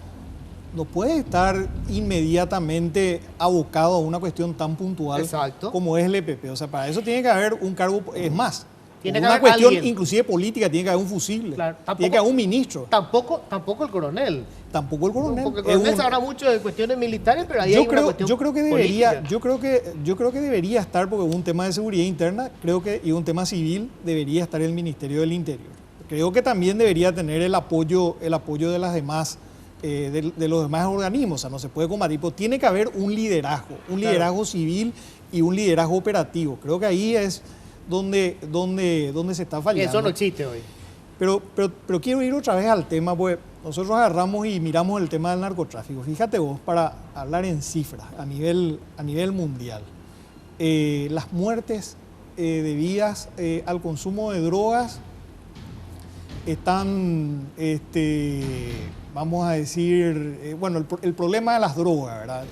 no puede estar inmediatamente abocado a una cuestión tan puntual como es el EPP. O sea, para eso tiene que haber un cargo, es más, tiene que haber una cuestión alguien, inclusive política, tiene que haber un fusible, tiene que haber un ministro. Tampoco el coronel. Tampoco el coronel. Porque el coronel se habla mucho de cuestiones militares, pero ahí hay una cuestión yo creo que debería estar, porque es un tema de seguridad interna, y un tema civil, debería estar el Ministerio del Interior. Creo que también debería tener el apoyo de las demás, de los demás organismos. O sea, no se puede combatir, pero tiene que haber un liderazgo civil y un liderazgo operativo. Creo que ahí es donde se está fallando. Eso no existe hoy. Pero quiero ir otra vez al tema, porque nosotros agarramos y miramos el tema del narcotráfico. Fíjate vos, para hablar en cifras a nivel mundial, las muertes debidas al consumo de drogas están, vamos a decir, bueno, el problema de las drogas, ¿verdad?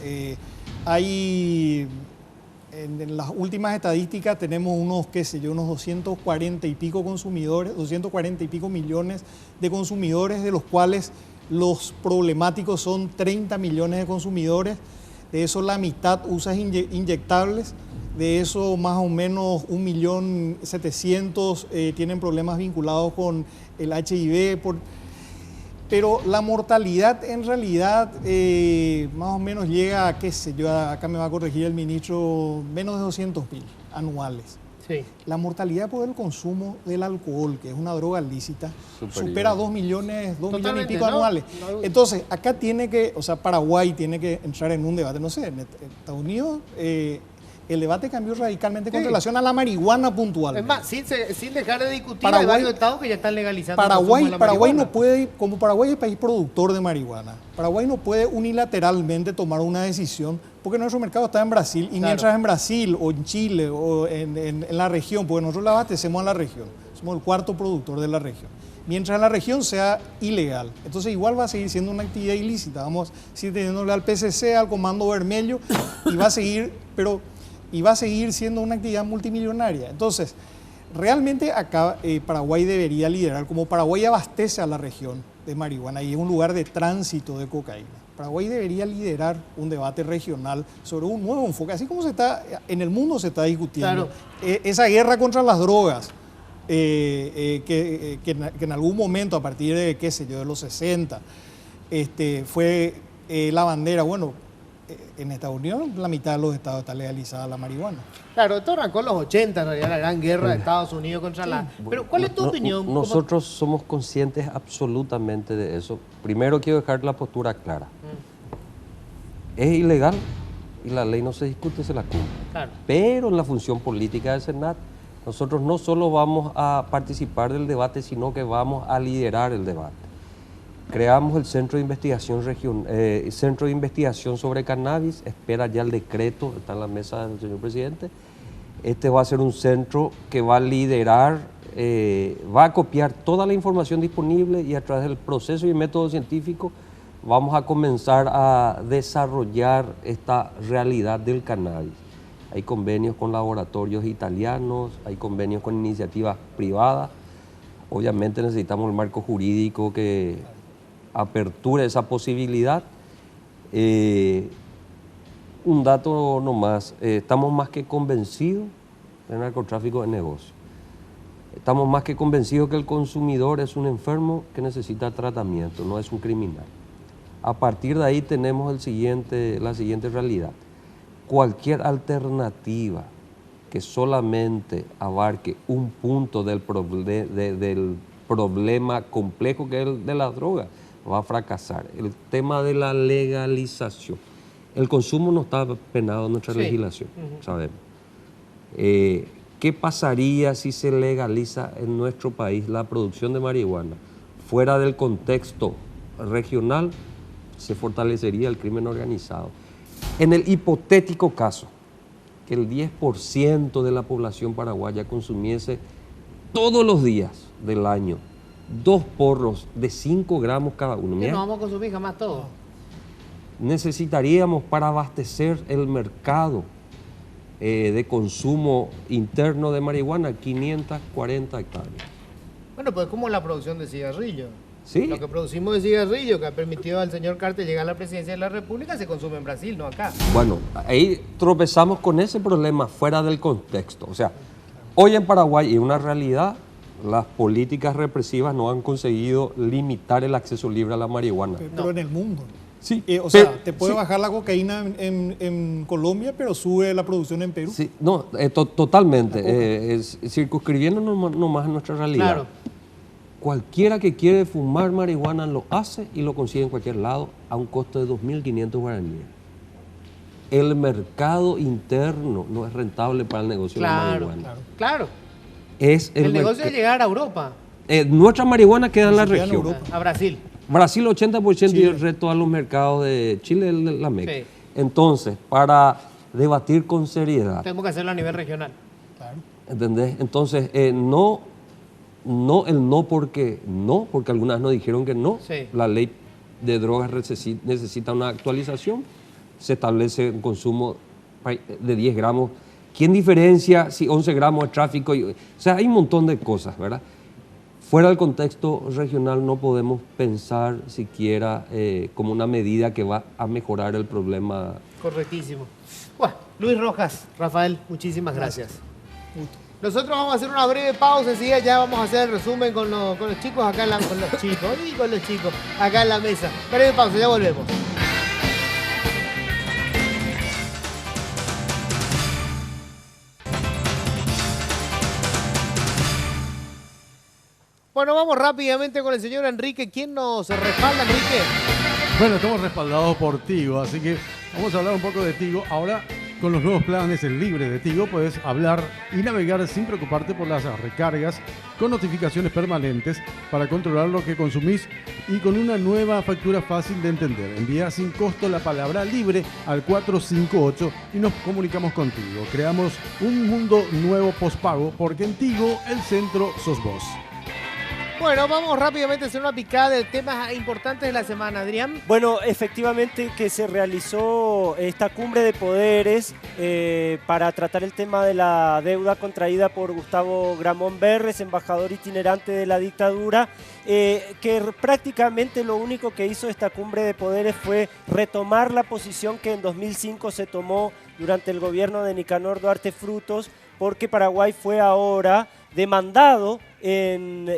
En las últimas estadísticas tenemos unos 240 y pico consumidores, 240 y pico millones de consumidores, de los cuales los problemáticos son 30 millones de consumidores. De eso la mitad usa inyectables, de eso más o menos 1.700.000 tienen problemas vinculados con el HIV. Pero la mortalidad en realidad más o menos llega a, qué sé yo, acá me va a corregir el ministro, menos de 200.000 anuales. Sí. La mortalidad por el consumo del alcohol, que es una droga lícita, supera 2 millones y pico anuales. No. Entonces, acá tiene que, o sea, Paraguay tiene que entrar en un debate, no sé, en Estados Unidos el debate cambió radicalmente con relación a la marihuana puntual. Es más, sin dejar de discutir, hay varios estados que ya están legalizando Paraguay no puede, como Paraguay es país productor de marihuana, Paraguay no puede unilateralmente tomar una decisión, porque nuestro mercado está en Brasil, y mientras en Brasil o en Chile o en la región, porque nosotros la abastecemos a la región, somos el cuarto productor de la región, mientras en la región sea ilegal, entonces igual va a seguir siendo una actividad ilícita, vamos a seguir teniéndole al PCC, al Comando Vermelho, y va a seguir siendo una actividad multimillonaria. Entonces, realmente acá Paraguay debería liderar, como Paraguay abastece a la región de marihuana y es un lugar de tránsito de cocaína. Paraguay debería liderar un debate regional sobre un nuevo enfoque, así como en el mundo se está discutiendo. Claro. Esa guerra contra las drogas, que en algún momento, a partir de, qué sé yo, de los 60, fue la bandera, bueno, en Estados Unidos la mitad de los estados está legalizada la marihuana. Claro, esto arrancó en los 80, en realidad, la gran guerra de Estados Unidos contra la... Pero, ¿cuál es tu opinión? Nosotros somos conscientes absolutamente de eso. Primero quiero dejar la postura clara. Es ilegal y la ley no se discute, se la cumple. Claro. Pero en la función política del Senado, nosotros no solo vamos a participar del debate, sino que vamos a liderar el debate. Creamos el Centro de Investigación sobre Cannabis, espera ya el decreto, está en la mesa del señor presidente. Este va a ser un centro que va a liderar, va a copiar toda la información disponible y a través del proceso y método científico vamos a comenzar a desarrollar esta realidad del cannabis. Hay convenios con laboratorios italianos, hay convenios con iniciativas privadas. Obviamente necesitamos el marco jurídico que aperture esa posibilidad. Un dato nomás, estamos más que convencidos del narcotráfico de negocio. Estamos más que convencidos que el consumidor es un enfermo que necesita tratamiento, no es un criminal. A partir de ahí tenemos la siguiente realidad. Cualquier alternativa que solamente abarque un punto del problema complejo que es el de la droga va a fracasar. El tema de la legalización. El consumo no está penado en nuestra legislación, sabemos. ¿Qué pasaría si se legaliza en nuestro país la producción de marihuana? Fuera del contexto regional, se fortalecería el crimen organizado. En el hipotético caso que el 10% de la población paraguaya consumiese todos los días del año 2 porros de 5 gramos cada uno. ¿Qué no vamos a consumir jamás todo? Necesitaríamos para abastecer el mercado de consumo interno de marihuana 540 hectáreas. Bueno, pues como la producción de cigarrillos. ¿Sí? Lo que producimos de cigarrillo, que ha permitido al señor Carter llegar a la presidencia de la República, se consume en Brasil, no acá. Bueno, ahí tropezamos con ese problema fuera del contexto. O sea, hoy en Paraguay, y una realidad, las políticas represivas no han conseguido limitar el acceso libre a la marihuana. Pero en el mundo. Sí. Te puede bajar la cocaína en Colombia, pero sube la producción en Perú. Sí, no, totalmente. Circunscribiendo nomás a nuestra realidad. Claro. Cualquiera que quiere fumar marihuana lo hace y lo consigue en cualquier lado a un costo de 2.500 guaraníes. El mercado interno no es rentable para el negocio de la marihuana. Claro. Es el negocio es llegar a Europa. Nuestra marihuana queda en la Ni siquiera en región. Europa. A Brasil. Brasil 80% y Chile. el resto a los mercados de Chile, la MEC. Sí. Entonces, para debatir con seriedad, Tenemos que hacerlo a nivel regional. Claro. ¿entendés? Entonces, no el no, porque algunas nos dijeron que no. Sí. La ley de drogas necesita una actualización. Se establece un consumo de 10 gramos. ¿Quién diferencia si 11 gramos es tráfico? O sea, hay un montón de cosas, ¿verdad? Fuera del contexto regional no podemos pensar siquiera como una medida que va a mejorar el problema. Correctísimo. Bueno, Luis Rojas, Rafael, muchísimas gracias. Nosotros vamos a hacer una breve pausa, enseguida ya vamos a hacer el resumen con los chicos acá con los chicos acá en la mesa. Breve pausa, ya volvemos. Bueno, vamos rápidamente con el señor Enrique. ¿Quién nos respalda, Enrique? Bueno, estamos respaldados por Tigo, así que vamos a hablar un poco de Tigo. Ahora, con los nuevos planes en libre de Tigo, puedes hablar y navegar sin preocuparte por las recargas, con notificaciones permanentes para controlar lo que consumís y con una nueva factura fácil de entender. Envía sin costo la palabra libre al 458 y nos comunicamos contigo. Creamos un mundo nuevo postpago porque en Tigo el centro sos vos. Bueno, vamos rápidamente a hacer una picada de temas importantes de la semana, Adrián. Bueno, efectivamente que se realizó esta cumbre de poderes para tratar el tema de la deuda contraída por Gustavo Gramón Berres, embajador itinerante de la dictadura, que prácticamente lo único que hizo esta cumbre de poderes fue retomar la posición que en 2005 se tomó durante el gobierno de Nicanor Duarte Frutos, porque Paraguay fue ahora demandado en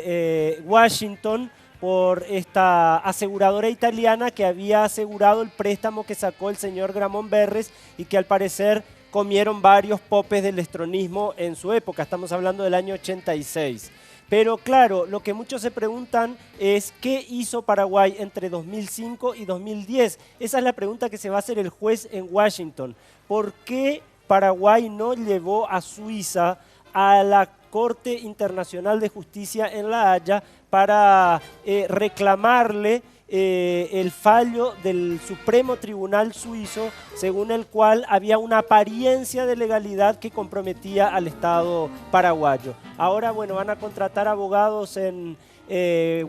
Washington por esta aseguradora italiana que había asegurado el préstamo que sacó el señor Gramón Berres y que al parecer comieron varios popes del estronismo en su época. Estamos hablando del año 86. Pero claro, lo que muchos se preguntan es ¿qué hizo Paraguay entre 2005 y 2010? Esa es la pregunta que se va a hacer el juez en Washington. ¿Por qué Paraguay no llevó a Suiza a la Corte Internacional de Justicia en La Haya para reclamarle el fallo del Supremo Tribunal Suizo, según el cual había una apariencia de legalidad que comprometía al Estado paraguayo? Ahora, bueno, van a contratar abogados en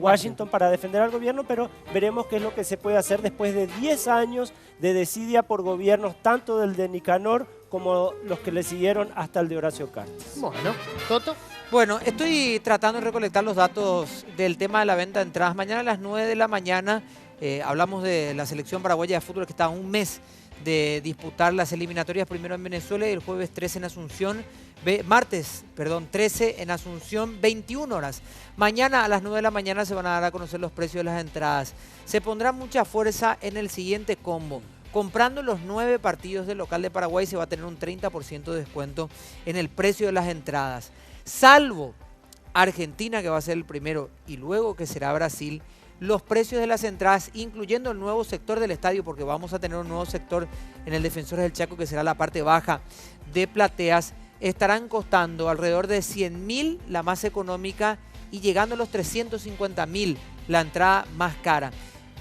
Washington para defender al gobierno, pero veremos qué es lo que se puede hacer después de 10 años de desidia por gobiernos, tanto del de Nicanor como los que le siguieron hasta el de Horacio Cartes. Bueno, Toto. Bueno, estoy tratando de recolectar los datos del tema de la venta de entradas. Mañana a las 9 de la mañana hablamos de la selección paraguaya de fútbol que está a un mes de disputar las eliminatorias, primero en Venezuela y el jueves 13 en Asunción, martes 13 en Asunción, 21 horas. Mañana a las 9 de la mañana se van a dar a conocer los precios de las entradas. Se pondrá mucha fuerza en el siguiente combo. Comprando los 9 partidos del local de Paraguay se va a tener un 30% de descuento en el precio de las entradas. Salvo Argentina, que va a ser el primero, y luego que será Brasil, los precios de las entradas, incluyendo el nuevo sector del estadio, porque vamos a tener un nuevo sector en el Defensores del Chaco, que será la parte baja de plateas, estarán costando alrededor de 100.000 la más económica y llegando a los 350.000 la entrada más cara.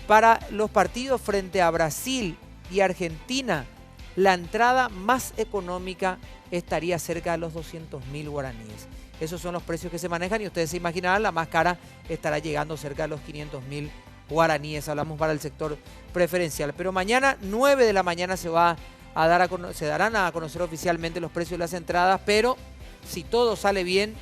Para los partidos frente a Brasil y Argentina, la entrada más económica estaría cerca de los 200.000 guaraníes. Esos son los precios que se manejan y ustedes se imaginarán, la más cara estará llegando cerca de los 500.000 guaraníes. Hablamos para el sector preferencial. Pero mañana, 9 de la mañana, se darán a conocer oficialmente los precios de las entradas, pero si todo sale bien,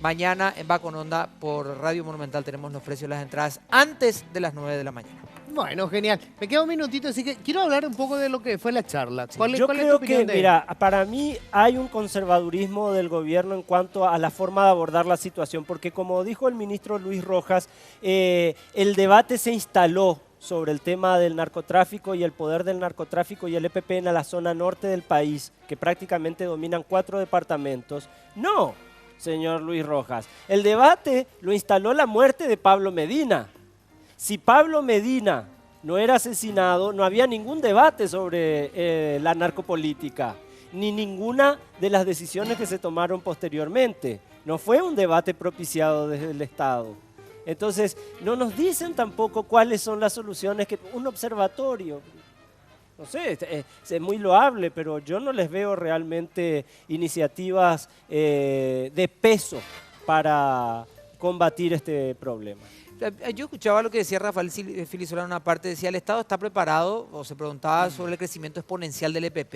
mañana en Va con Onda por Radio Monumental tenemos los precios de las entradas antes de las 9 de la mañana. Bueno, genial. Me queda un minutito, así que quiero hablar un poco de lo que fue la charla. ¿Cuál es Yo tu creo opinión que, de mira, para mí hay un conservadurismo del gobierno en cuanto a la forma de abordar la situación, porque como dijo el ministro Luis Rojas, el debate se instaló sobre el tema del narcotráfico y el poder del narcotráfico y el EPP en la zona norte del país, que prácticamente dominan 4 departamentos. No, señor Luis Rojas, el debate lo instaló la muerte de Pablo Medina. Si Pablo Medina no era asesinado, no había ningún debate sobre la narcopolítica. ni ninguna de las decisiones que se tomaron posteriormente. No fue un debate propiciado desde el Estado. Entonces, no nos dicen tampoco cuáles son las soluciones que un observatorio, no sé, es muy loable, pero yo no les veo realmente iniciativas de peso para combatir este problema. Yo escuchaba lo que decía Rafael Filisola en una parte, decía el Estado está preparado, o se preguntaba sobre el crecimiento exponencial del EPP.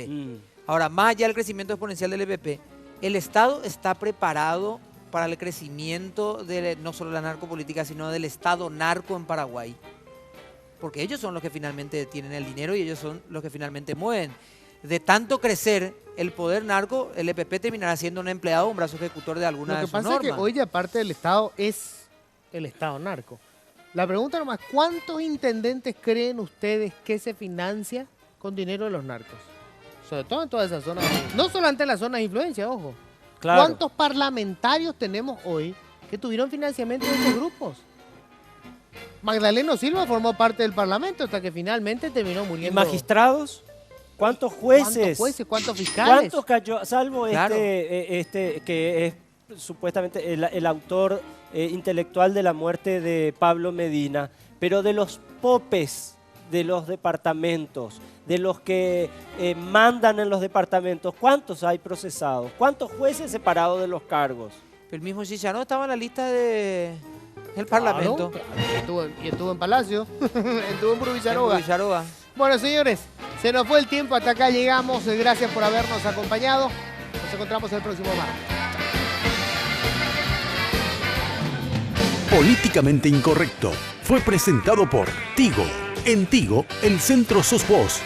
Ahora, más allá del crecimiento exponencial del EPP, el Estado está preparado para el crecimiento de no solo la narcopolítica, sino del Estado narco en Paraguay. Porque ellos son los que finalmente tienen el dinero y ellos son los que finalmente mueven. De tanto crecer el poder narco, el EPP terminará siendo un empleado o un brazo ejecutor de alguna de sus normas. Lo que pasa es que hoy, aparte del Estado, es el Estado narco. La pregunta nomás, ¿cuántos intendentes creen ustedes que se financia con dinero de los narcos? Sobre todo en todas esas zonas, no solamente en las zonas de influencia, ojo. Claro. ¿Cuántos parlamentarios tenemos hoy que tuvieron financiamiento de esos grupos? Magdaleno Silva formó parte del Parlamento hasta que finalmente terminó ¿Y muriendo. magistrados? ¿Cuántos jueces? ¿Cuántos jueces? ¿Cuántos fiscales? ¿Cuántos cayó? Salvo Claro. que es supuestamente el autor intelectual de la muerte de Pablo Medina, pero de los popes de los departamentos, de los que mandan en los departamentos, ¿cuántos hay procesados? ¿Cuántos jueces separados de los cargos? El mismo Chicharro estaba en la lista del Parlamento. Claro, y estuvo en Palacio, estuvo en Puro Villaroga. Villaroga. Bueno, señores, se nos fue el tiempo, hasta acá llegamos. Gracias por habernos acompañado. Nos encontramos el próximo martes. Políticamente Incorrecto fue presentado por Tigo. En Tigo, el centro sos vos.